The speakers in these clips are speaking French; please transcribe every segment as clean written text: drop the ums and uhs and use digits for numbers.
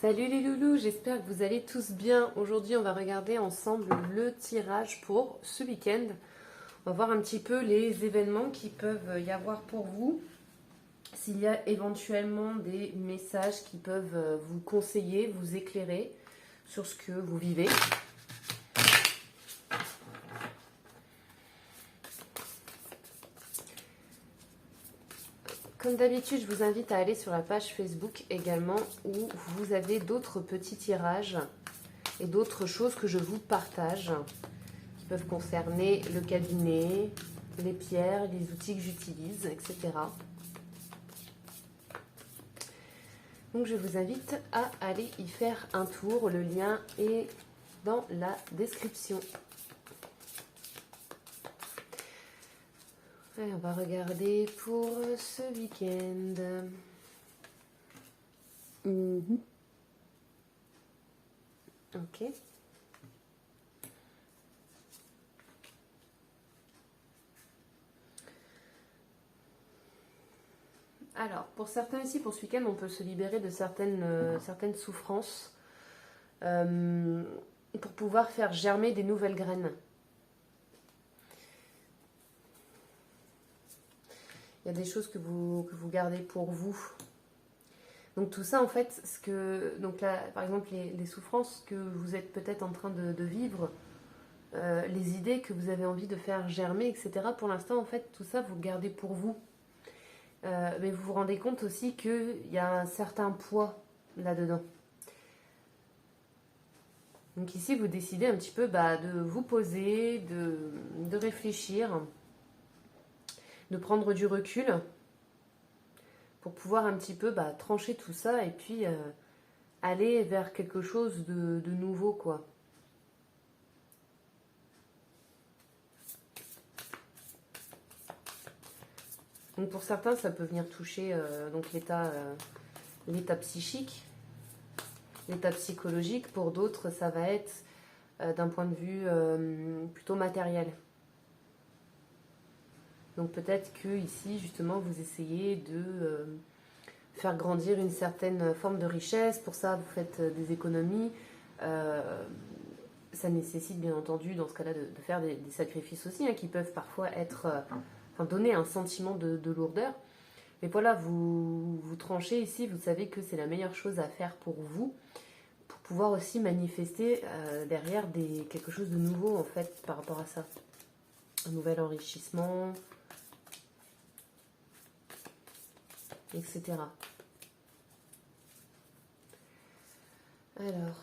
Salut les loulous, j'espère que vous allez tous bien. Aujourd'hui, on va regarder ensemble le tirage pour ce week-end. On va voir un petit peu les événements qui peuvent y avoir pour vous. S'il y a éventuellement des messages qui peuvent vous conseiller, vous éclairer sur ce que vous vivez. Comme d'habitude, je vous invite à aller sur la page Facebook également où vous avez d'autres petits tirages et d'autres choses que je vous partage qui peuvent concerner le cabinet, les pierres, les outils que j'utilise, etc. Donc je vous invite à aller y faire un tour. Le lien est dans la description. Allez, on va regarder pour ce week-end. Ok. Alors, pour certains ici, pour ce week-end, on peut se libérer de certaines souffrances pour pouvoir faire germer des nouvelles graines. Il y a des choses que vous gardez pour vous. Donc tout ça, en fait, donc là, par exemple, les souffrances que vous êtes peut-être en train de vivre, les idées que vous avez envie de faire germer, etc. Pour l'instant, en fait, tout ça, vous le gardez pour vous. Mais vous vous rendez compte aussi qu'il y a un certain poids là-dedans. Donc ici, vous décidez un petit peu de vous poser, de réfléchir, de prendre du recul pour pouvoir un petit peu trancher tout ça et puis aller vers quelque chose de nouveau, quoi. Donc pour certains, ça peut venir toucher donc l'état psychique, l'état psychologique. Pour d'autres, ça va être d'un point de vue plutôt matériel. Donc peut-être que ici, justement, vous essayez de faire grandir une certaine forme de richesse. Pour ça, vous faites des économies. Ça nécessite bien entendu, dans ce cas-là, de faire des sacrifices aussi, qui peuvent parfois être, donner un sentiment de lourdeur. Mais voilà, vous tranchez ici, vous savez que c'est la meilleure chose à faire pour vous, pour pouvoir aussi manifester derrière quelque chose de nouveau, en fait, par rapport à ça. Un nouvel enrichissement, etc. Alors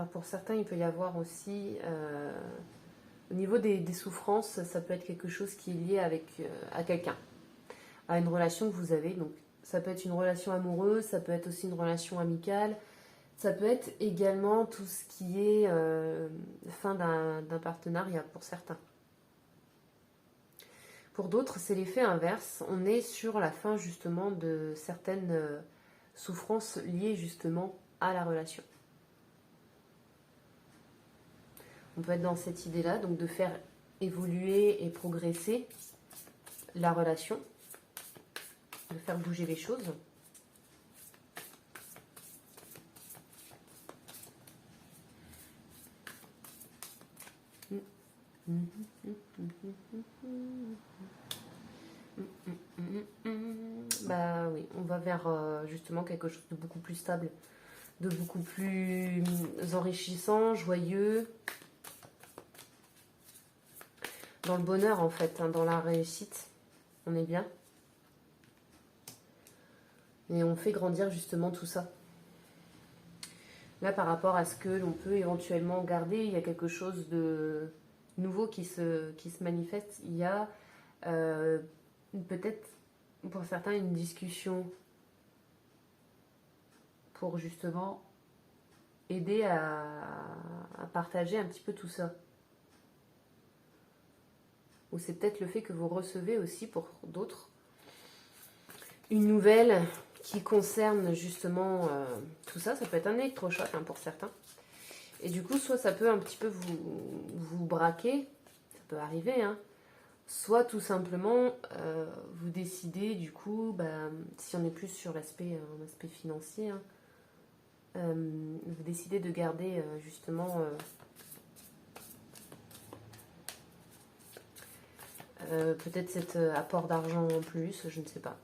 pour certains, il peut y avoir aussi, au niveau des souffrances, ça peut être quelque chose qui est lié à quelqu'un, à une relation que vous avez. Donc ça peut être une relation amoureuse, ça peut être aussi une relation amicale, ça peut être également tout ce qui est fin d'un partenariat pour certains. Pour d'autres, c'est l'effet inverse. On est sur la fin justement de certaines souffrances liées justement à la relation. On peut être dans cette idée-là, donc de faire évoluer et progresser la relation, de faire bouger les choses. Bah oui, on va vers justement quelque chose de beaucoup plus stable, de beaucoup plus enrichissant, joyeux, dans le bonheur en fait, dans la réussite, on est bien. Et on fait grandir justement tout ça. Là, par rapport à ce que l'on peut éventuellement garder, il y a quelque chose de nouveau qui se manifeste. Il y a peut-être pour certains une discussion pour justement aider à partager un petit peu tout ça. Ou c'est peut-être le fait que vous recevez aussi pour d'autres une nouvelle qui concerne justement tout ça. Ça peut être un électrochoc pour certains. Et du coup, soit ça peut un petit peu vous braquer, ça peut arriver, soit tout simplement vous décidez du coup, bah, si on est plus sur l'aspect aspect financier, hein, vous décidez de garder justement peut-être cet apport d'argent en plus, je ne sais pas.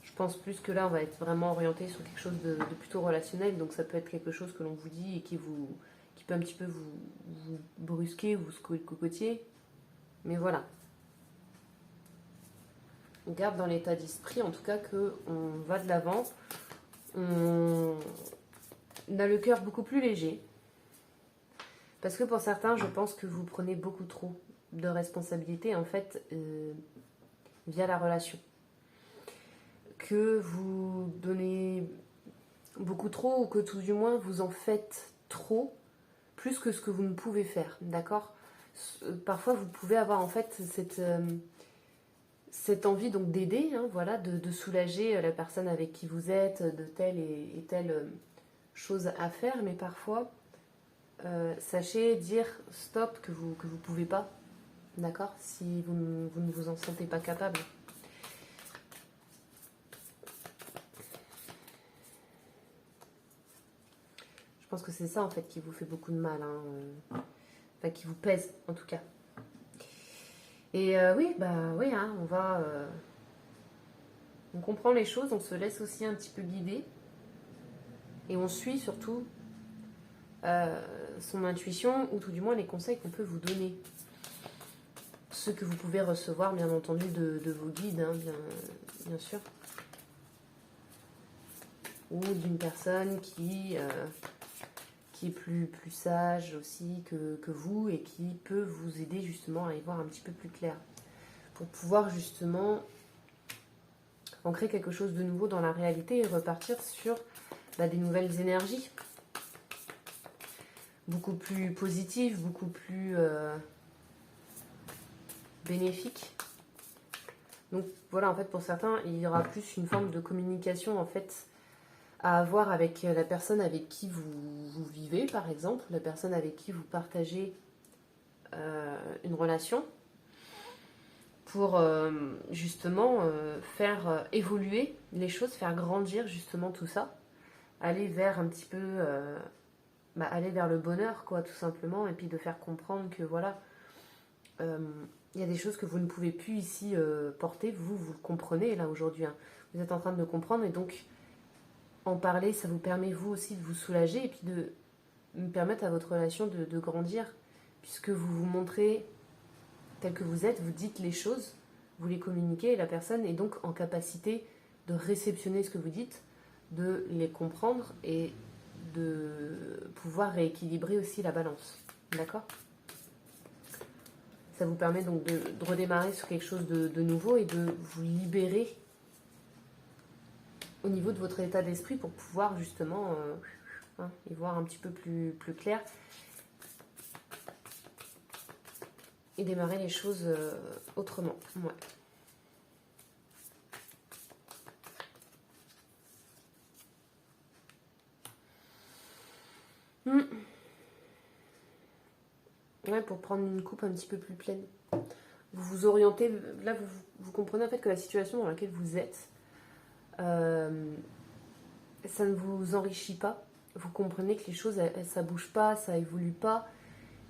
Je pense plus que là on va être vraiment orienté sur quelque chose de plutôt relationnel, donc ça peut être quelque chose que l'on vous dit et qui peut un petit peu vous brusquer, vous cocotier, mais voilà. On garde dans l'état d'esprit en tout cas qu'on va de l'avant, on a le cœur beaucoup plus léger, parce que pour certains je pense que vous prenez beaucoup trop de responsabilités en fait via la relation, que vous donnez beaucoup trop ou que tout du moins vous en faites trop, plus que ce que vous ne pouvez faire, d'accord? Parfois vous pouvez avoir en fait cette envie donc d'aider, hein, voilà, de soulager la personne avec qui vous êtes, de telle et telle chose à faire, mais parfois sachez dire stop que vous pouvez pas, d'accord? Si vous ne vous en sentez pas capable. Je pense que c'est ça en fait qui vous fait beaucoup de mal, hein, enfin qui vous pèse en tout cas. Et oui, bah oui, hein, on comprend les choses, on se laisse aussi un petit peu guider et on suit surtout son intuition ou tout du moins les conseils qu'on peut vous donner. Ceux que vous pouvez recevoir bien entendu de vos guides, hein, bien sûr. Ou d'une personne qui est plus sage aussi que vous et qui peut vous aider justement à y voir un petit peu plus clair. Pour pouvoir justement ancrer quelque chose de nouveau dans la réalité et repartir sur des nouvelles énergies. Beaucoup plus positives, beaucoup plus bénéfiques. Donc voilà, en fait pour certains, il y aura plus une forme de communication en fait à avoir avec la personne avec qui vous vivez, par exemple, la personne avec qui vous partagez une relation, pour justement faire évoluer les choses, faire grandir justement tout ça, aller vers un petit peu, aller vers le bonheur, quoi, tout simplement, et puis de faire comprendre que voilà, il y a des choses que vous ne pouvez plus ici porter, vous le comprenez là aujourd'hui, hein. Vous êtes en train de le comprendre et donc en parler, ça vous permet vous aussi de vous soulager et puis de permettre à votre relation de grandir, puisque vous vous montrez tel que vous êtes, vous dites les choses, vous les communiquez et la personne est donc en capacité de réceptionner ce que vous dites, de les comprendre et de pouvoir rééquilibrer aussi la balance. D'accord ? Ça vous permet donc de redémarrer sur quelque chose de nouveau et de vous libérer au niveau de votre état d'esprit pour pouvoir justement y voir un petit peu plus clair et démarrer les choses autrement. Ouais. Ouais, pour prendre une coupe un petit peu plus pleine. Vous vous orientez, là vous comprenez en fait que la situation dans laquelle vous êtes, ça ne vous enrichit pas. Vous comprenez que les choses, ça bouge pas, ça évolue pas.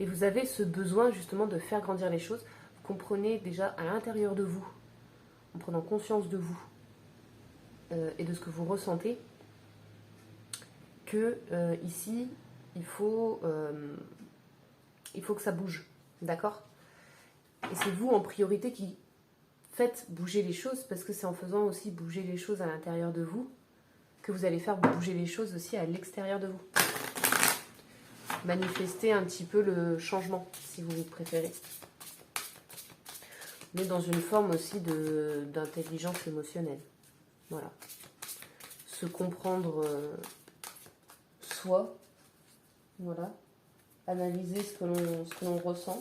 Et vous avez ce besoin justement de faire grandir les choses. Vous comprenez déjà à l'intérieur de vous, en prenant conscience de vous et de ce que vous ressentez, que ici, il faut que ça bouge. D'accord ? Et c'est vous en priorité qui faites bouger les choses, parce que c'est en faisant aussi bouger les choses à l'intérieur de vous que vous allez faire bouger les choses aussi à l'extérieur de vous. Manifester un petit peu le changement, si vous préférez. Mais dans une forme aussi d'intelligence émotionnelle. Voilà. Se comprendre soi. Voilà. Analyser ce que l'on ressent.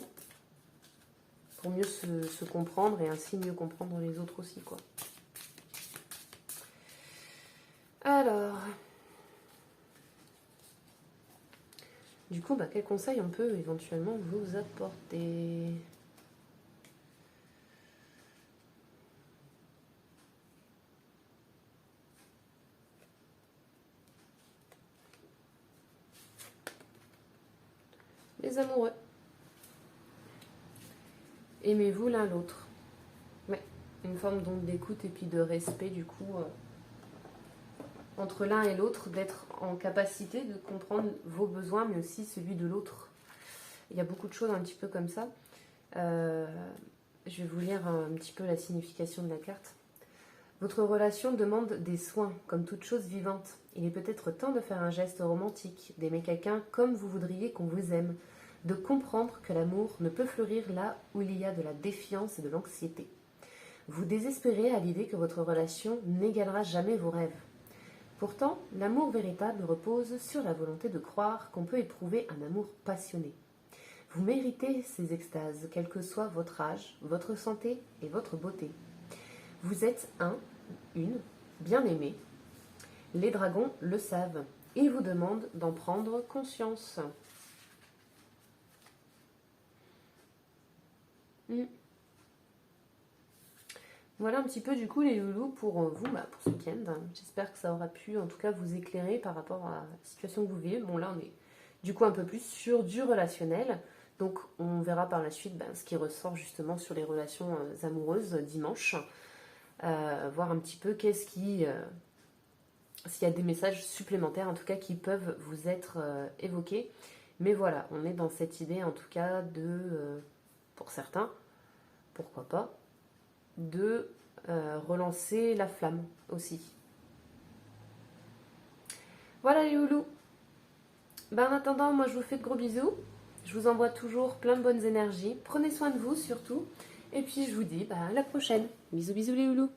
Pour mieux se comprendre et ainsi mieux comprendre les autres aussi, quoi. Alors, Du coup, bah, quel conseil on peut éventuellement vous apporter? Les amoureux. Aimez-vous l'un l'autre. Ouais, une forme donc d'écoute et puis de respect du coup entre l'un et l'autre, d'être en capacité de comprendre vos besoins mais aussi celui de l'autre. Il y a beaucoup de choses un petit peu comme ça. Je vais vous lire un petit peu la signification de la carte. Votre relation demande des soins, comme toute chose vivante. Il est peut-être temps de faire un geste romantique, d'aimer quelqu'un comme vous voudriez qu'on vous aime, de comprendre que l'amour ne peut fleurir là où il y a de la défiance et de l'anxiété. Vous désespérez à l'idée que votre relation n'égalera jamais vos rêves. Pourtant, l'amour véritable repose sur la volonté de croire qu'on peut éprouver un amour passionné. Vous méritez ces extases, quel que soit votre âge, votre santé et votre beauté. Vous êtes une, bien-aimée. Les dragons le savent. Ils vous demandent d'en prendre conscience. Voilà un petit peu du coup les loulous pour vous, pour ce week-end. J'espère que ça aura pu en tout cas vous éclairer par rapport à la situation que vous vivez. Bon là on est du coup un peu plus sur du relationnel. Donc on verra par la suite ce qui ressort justement sur les relations amoureuses dimanche. Voir un petit peu qu'est-ce qui... s'il y a des messages supplémentaires en tout cas qui peuvent vous être évoqués. Mais voilà, on est dans cette idée en tout cas de, pour certains, pourquoi pas, de relancer la flamme aussi. Voilà les loulous. En attendant, moi je vous fais de gros bisous. Je vous envoie toujours plein de bonnes énergies. Prenez soin de vous surtout. Et puis je vous dis à la prochaine. Bisous bisous les loulous.